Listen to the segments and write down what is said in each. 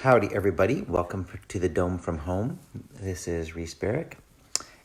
Howdy, everybody. Welcome to the Dome from Home. This is Reese Barrick,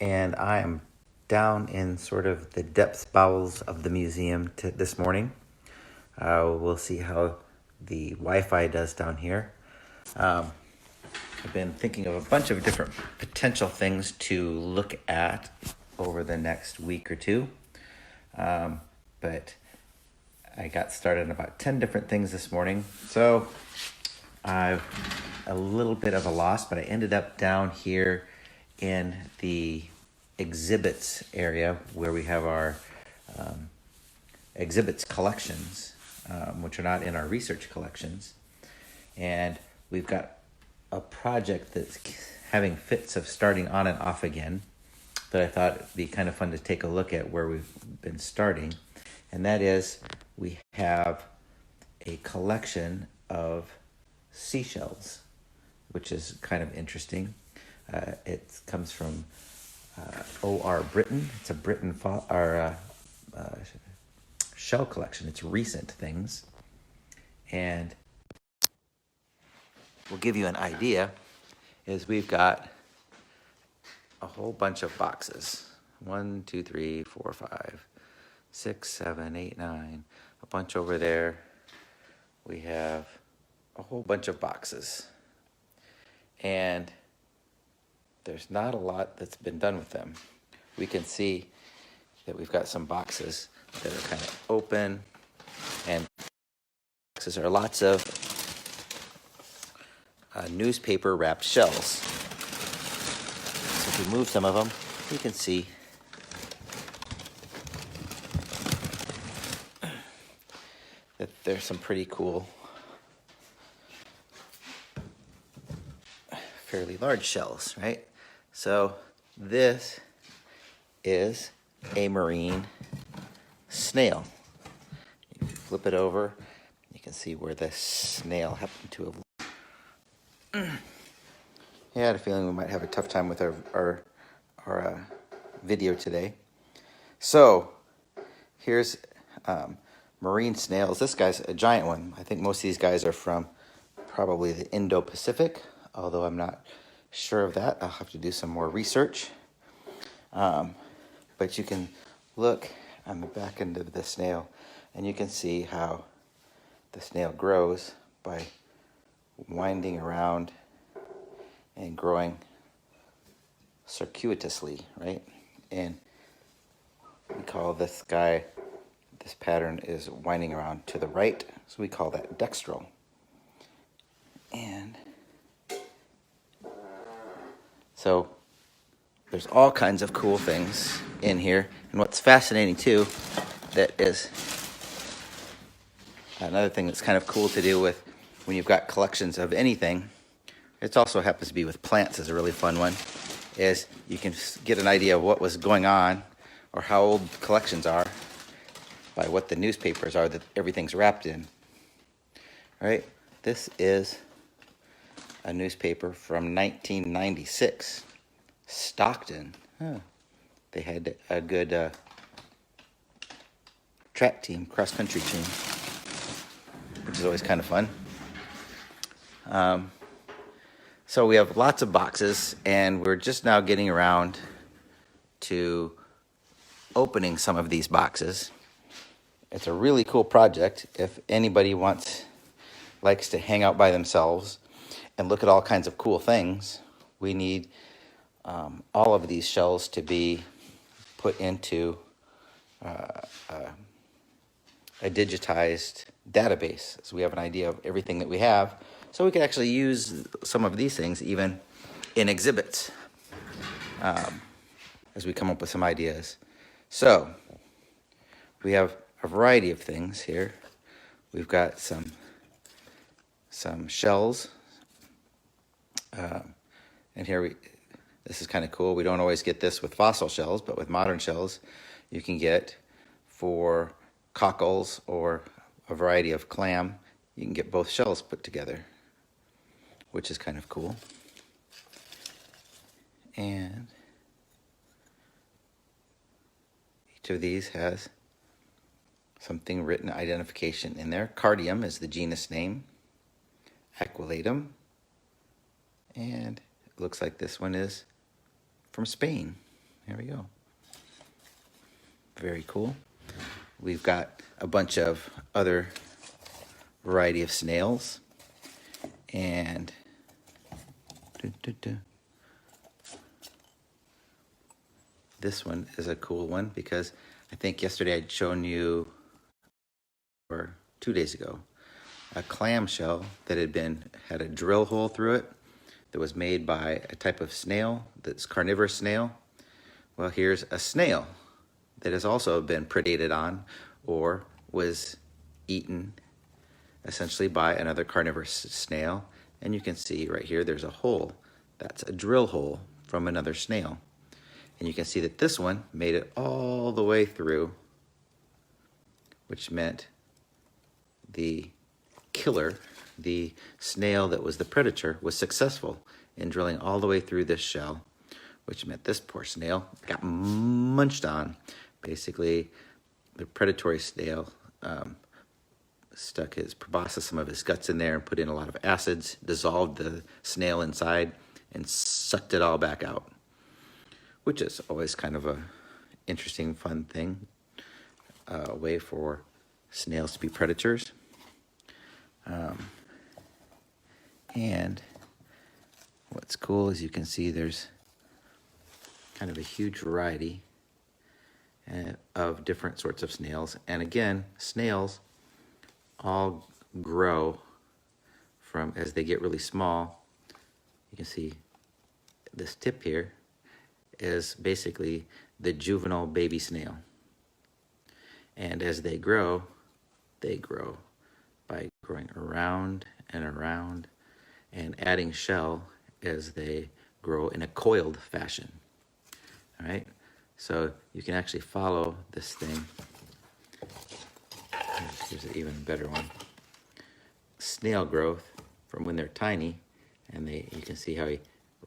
and I am down in sort of the depths bowels of the museum this morning. We'll see how the Wi-Fi does down here. I've been thinking of a bunch of different potential things to look at over the next week or two, but I got started on about 10 different things this morning, so I've a little bit of a loss, but I ended up down here in the exhibits area where we have our exhibits collections, which are not in our research collections. And we've got a project that's having fits of starting on and off again that I thought it'd be kind of fun to take a look at where we've been starting. And that is, we have a collection of seashells, which is kind of interesting. It comes from O.R. Britton. It's a Britton shell collection. It's recent things. And we'll give you an idea, is we've got a whole bunch of boxes. 1, 2, 3, 4, 5, 6, 7, 8, 9. A bunch over there. We have a whole bunch of boxes. And there's not a lot that's been done with them. We can see that we've got some boxes that are kind of open, and boxes are lots of newspaper wrapped shells. So if we move some of them, you can see that there's some pretty cool, fairly large shells, right? So this is a marine snail. If you flip it over, you can see where the snail happened to have. I had a feeling we might have a tough time with our video today. So here's marine snails. This guy's a giant one. I think most of these guys are from probably the Indo-Pacific, although I'm not sure of that. I'll have to do some more research. But you can look on the back end of the snail, and you can see how the snail grows by winding around and growing circuitously, right? And we call this pattern is winding around to the right, so we call that dextral. And so there's all kinds of cool things in here. And what's fascinating too, that is another thing that's kind of cool to do with when you've got collections of anything, it also happens to be with plants, is a really fun one, is you can get an idea of what was going on or how old collections are by what the newspapers are that everything's wrapped in. All right, this is a newspaper from 1996. Stockton. They had a good track team, cross-country team, which is always kind of fun. So we have lots of boxes, and we're just now getting around to opening some of these boxes. It's a really cool project. If anybody likes to hang out by themselves and look at all kinds of cool things, we need all of these shells to be put into a digitized database, so we have an idea of everything that we have, so we can actually use some of these things even in exhibits as we come up with some ideas. So we have a variety of things here. We've got some shells, and here this is kind of cool. We don't always get this with fossil shells, but with modern shells, you can get for cockles or a variety of clam, you can get both shells put together, which is kind of cool. And each of these has something written, identification in there. Cardium is the genus name. Aquilatum, And it looks like this one is from Spain. There we go. Very cool. We've got a bunch of other variety of snails. And this one is a cool one because I think yesterday I'd shown you, or 2 days ago, a clamshell that had a drill hole through it that was made by a type of snail that's carnivorous snail. Well, here's a snail that has also been predated on or was eaten essentially by another carnivorous snail. And you can see right here there's a hole. That's a drill hole from another snail. And you can see that this one made it all the way through, which meant the killer, the snail that was the predator, was successful in drilling all the way through this shell, which meant this poor snail got munched on. Basically, the predatory snail stuck his proboscis, some of his guts in there, and put in a lot of acids, dissolved the snail inside, and sucked it all back out, which is always kind of a interesting, fun thing, a way for snails to be predators. And what's cool is you can see there's kind of a huge variety of different sorts of snails. And again, snails all grow from, as they get really small. You can see this tip here is basically the juvenile baby snail. And as they grow by growing around and around and adding shell as they grow in a coiled fashion. All right, so you can actually follow this thing. Here's an even better one. Snail growth from when they're tiny, and you can see how he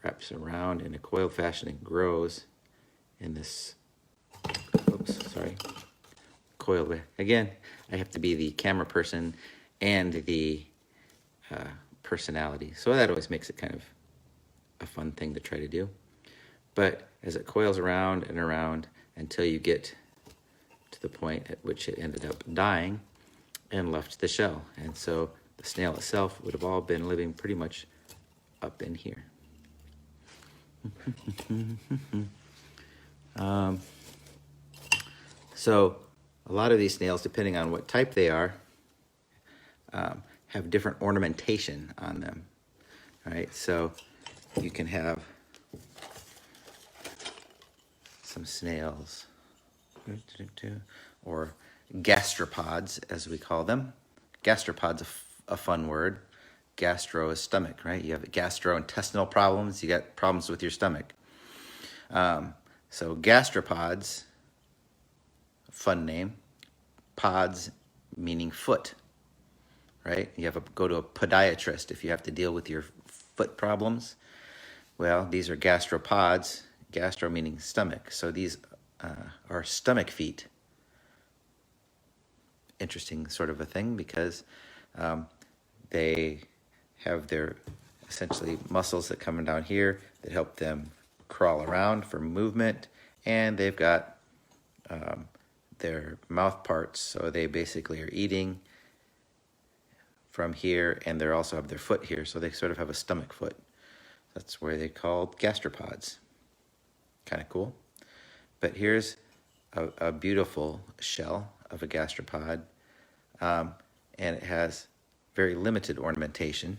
wraps around in a coiled fashion and grows in this, coiled way. Again, I have to be the camera person and the personality, so that always makes it kind of a fun thing to try to do. But as it coils around and around until you get to the point at which it ended up dying and left the shell. And so the snail itself would have all been living pretty much up in here. So a lot of these snails, depending on what type they are, have different ornamentation on them. All right, so you can have some snails, or gastropods, as we call them. Gastropod's a fun word. Gastro is stomach, right? You have gastrointestinal problems, you got problems with your stomach. So gastropods, fun name. Pods meaning foot, right? You have to go to a podiatrist if you have to deal with your foot problems. Well, these are gastropods, gastro meaning stomach. So these are stomach feet. Interesting sort of a thing because they have their essentially muscles that come down here that help them crawl around for movement, and they've got their mouth parts, so they basically are eating from here, and they also have their foot here, so they sort of have a stomach foot. That's where they're called gastropods. Kind of cool. But here's a beautiful shell of a gastropod, and it has very limited ornamentation.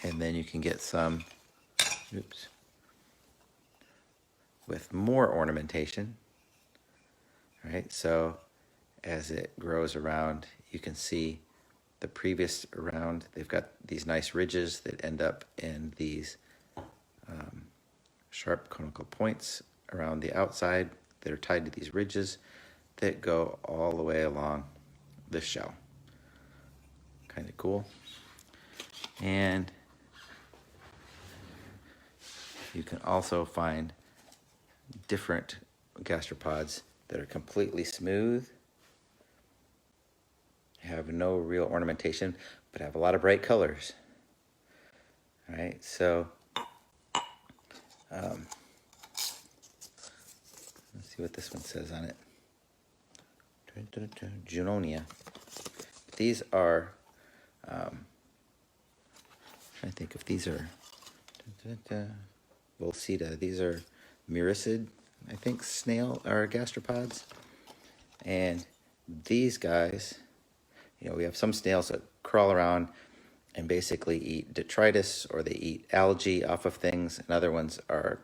And then you can get some, with more ornamentation. All right, so as it grows around, you can see the previous around, they've got these nice ridges that end up in these sharp conical points around the outside that are tied to these ridges that go all the way along the shell. Kind of cool. And you can also find different gastropods that are completely smooth, have no real ornamentation, but have a lot of bright colors. All right, so let's see what this one says on it. Junonia. These are, I think if these are Volcita, these are muricid, I think, snail or gastropods. And these guys, you know, we have some snails that crawl around and basically eat detritus, or they eat algae off of things, and other ones are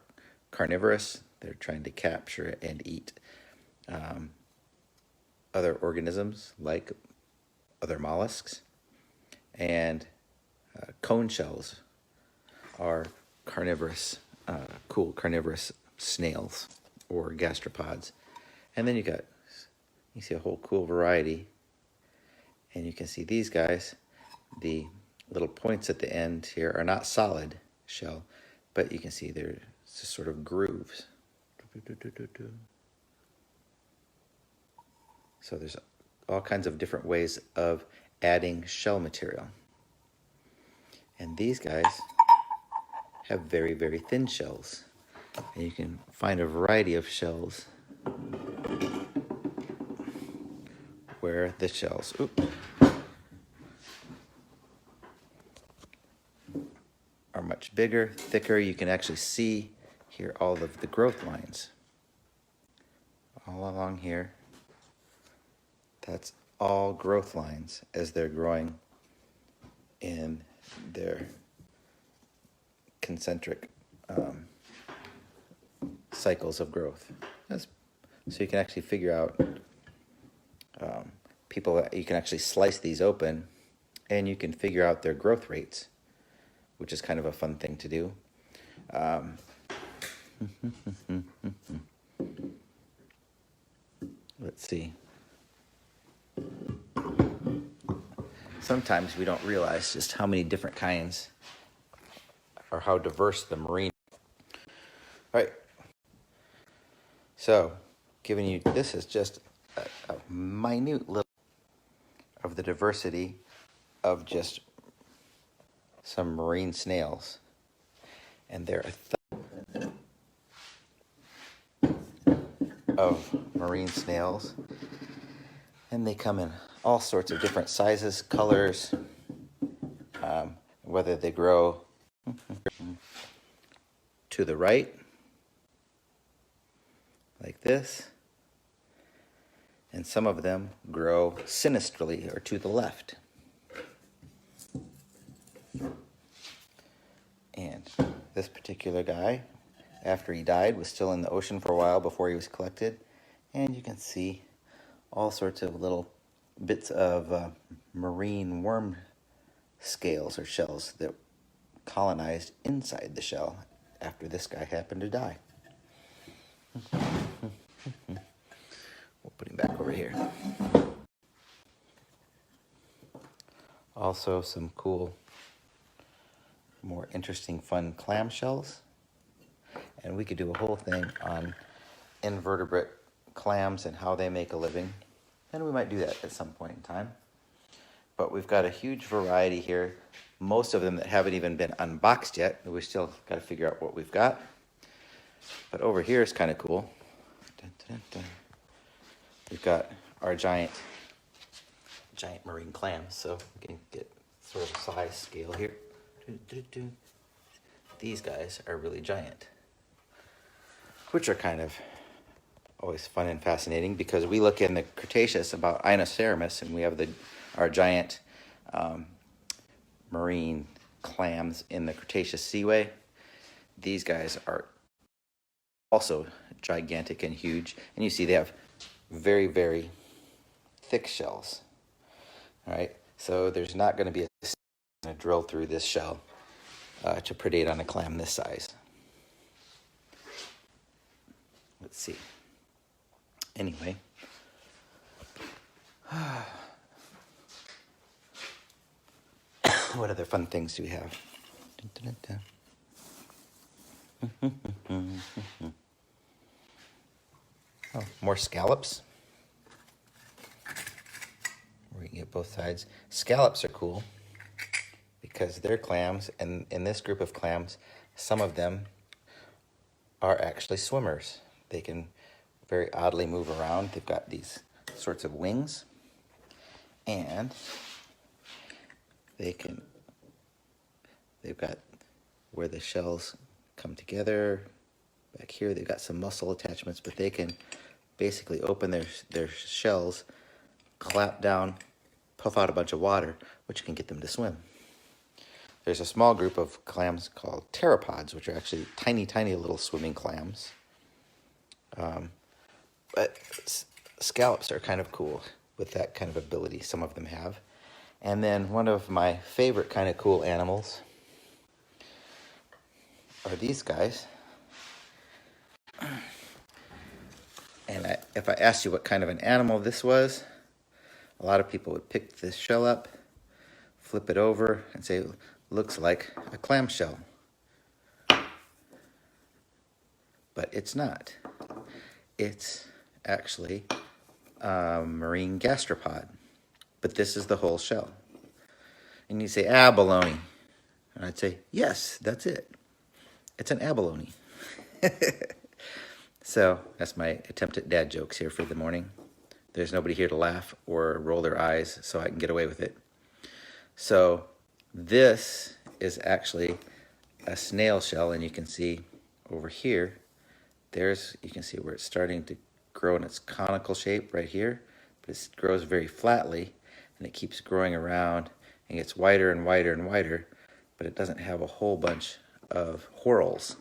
carnivorous. They're trying to capture and eat other organisms like other mollusks. And cone shells are carnivorous, cool carnivorous snails or gastropods. And then you see a whole cool variety. And you can see these guys, the little points at the end here are not solid shell, but you can see they're just sort of grooves. So there's all kinds of different ways of adding shell material. And these guys have very, very thin shells. And you can find a variety of shells where the shells are much bigger, thicker. You can actually see here all of the growth lines all along here. That's all growth lines as they're growing in their concentric cycles of growth. So you can actually figure out you can actually slice these open and you can figure out their growth rates, which is kind of a fun thing to do. Let's see. Sometimes we don't realize just how many different kinds or how diverse the marine. All right. So, giving you this is just a minute little of the diversity of just some marine snails. And there are of marine snails, and they come in all sorts of different sizes, colors, whether they grow to the right like this, and some of them grow sinistrally or to the left. And this particular guy, after he died, was still in the ocean for a while before he was collected. And you can see all sorts of little bits of marine worm scales or shells that colonized inside the shell after this guy happened to die. We'll put him back over here. Also some cool, more interesting, fun clam shells. And we could do a whole thing on invertebrate clams and how they make a living. And we might do that at some point in time. But we've got a huge variety here. Most of them that haven't even been unboxed yet. We still got to figure out what we've got. But over here is kind of cool. Dun, dun, dun. We've got our giant marine clams. So we can get sort of a size scale here. These guys are really giant, which are kind of always fun and fascinating, because we look in the Cretaceous about Inoceremus, and we have our giant marine clams in the Cretaceous seaway. These guys are also gigantic and huge, and you see they have very, very thick shells. All right, so there's not going to be a drill through this shell to predate on a clam this size. Let's see. Anyway, what other fun things do we have? Oh, more scallops. We can get both sides. Scallops are cool because they're clams, and in this group of clams, some of them are actually swimmers. They can very oddly move around. They've got these sorts of wings, and they've got where the shells come together. Back here, they've got some muscle attachments, but they can basically open their shells, clap down, puff out a bunch of water, which can get them to swim. There's a small group of clams called pteropods, which are actually tiny, tiny little swimming clams. But scallops are kind of cool with that kind of ability. Some of them have. And then one of my favorite kind of cool animals are these guys. And if I asked you what kind of an animal this was, a lot of people would pick this shell up, flip it over, and say, looks like a clamshell. But it's not. It's actually a marine gastropod. But this is the whole shell. And you say, abalone. And I'd say, yes, that's it. It's an abalone. So that's my attempt at dad jokes here for the morning. There's nobody here to laugh or roll their eyes, so I can get away with it. So this is actually a snail shell, and you can see over here, you can see where it's starting to grow in its conical shape right here, but it grows very flatly, and it keeps growing around and gets wider and wider and wider, but it doesn't have a whole bunch of whorls.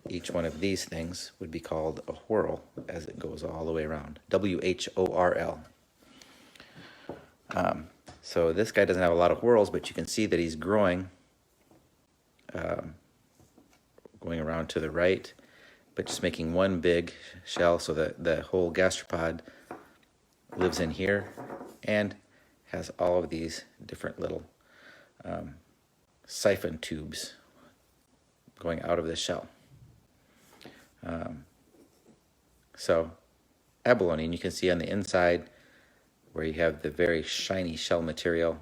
Each one of these things would be called a whorl as it goes all the way around. W-H-O-R-L. So this guy doesn't have a lot of whorls, but you can see that he's growing, going around to the right, but just making one big shell so that the whole gastropod lives in here and has all of these different little siphon tubes going out of the shell. So abalone, and you can see on the inside where you have the very shiny shell material.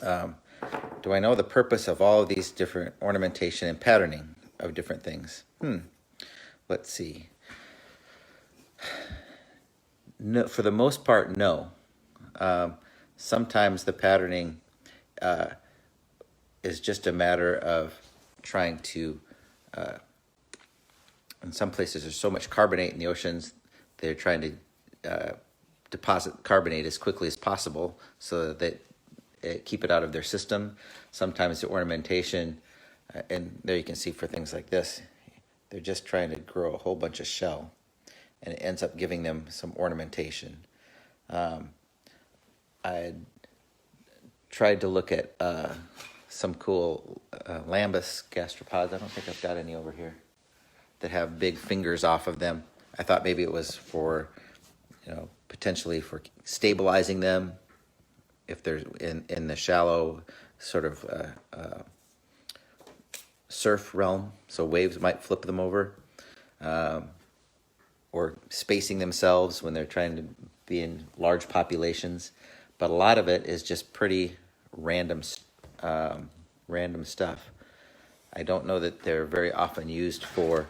Do I know the purpose of all of these different ornamentation and patterning of different things? Let's see. No, for the most part, no. Sometimes the patterning is just a matter of trying to in some places there's so much carbonate in the oceans, they're trying to deposit carbonate as quickly as possible so that they keep it out of their system. Sometimes the ornamentation, and there you can see for things like this, they're just trying to grow a whole bunch of shell, and it ends up giving them some ornamentation. I tried to look at some cool lambus gastropods. I don't think I've got any over here that have big fingers off of them. I thought maybe it was for, potentially for stabilizing them if they're in the shallow sort of surf realm, so waves might flip them over, or spacing themselves when they're trying to be in large populations. But a lot of it is just pretty random stuff. I don't know that they're very often used for,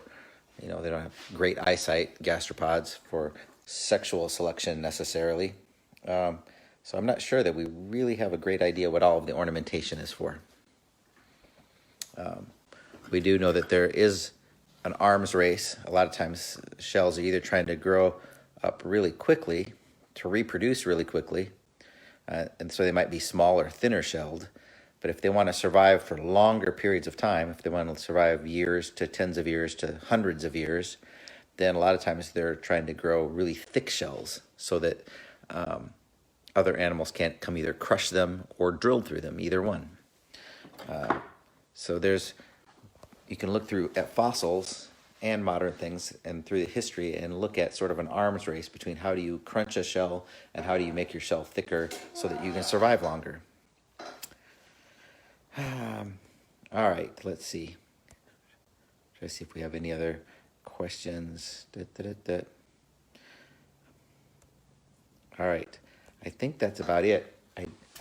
they don't have great eyesight, gastropods, for sexual selection necessarily. So I'm not sure that we really have a great idea what all of the ornamentation is for. We do know that there is an arms race. A lot of times shells are either trying to grow up really quickly, to reproduce really quickly, and so they might be smaller, thinner shelled. But if they want to survive for longer periods of time, if they want to survive years to tens of years to hundreds of years, then a lot of times they're trying to grow really thick shells so that other animals can't come either crush them or drill through them, either one. So you can look through at fossils and modern things and through the history and look at sort of an arms race between how do you crunch a shell and how do you make your shell thicker so that you can survive longer. All right, let's see. Try to see if we have any other questions. All right, I think that's about it.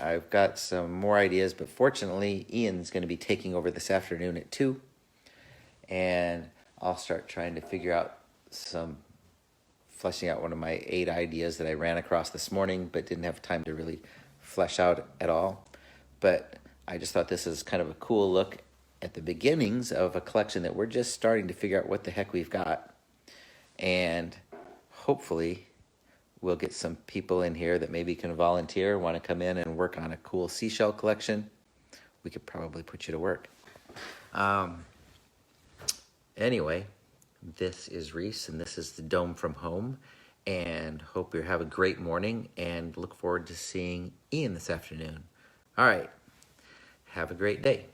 I've got some more ideas, but fortunately, Ian's going to be taking over this afternoon at 2, and I'll start trying to figure out fleshing out one of my 8 ideas that I ran across this morning, but didn't have time to really flesh out at all. But I just thought this is kind of a cool look at the beginnings of a collection that we're just starting to figure out what the heck we've got. And hopefully we'll get some people in here that maybe can volunteer, want to come in and work on a cool seashell collection. We could probably put you to work. Anyway, this is Reese, and this is the Dome from Home. And hope you have a great morning, and look forward to seeing Ian this afternoon. All right. Have a great day.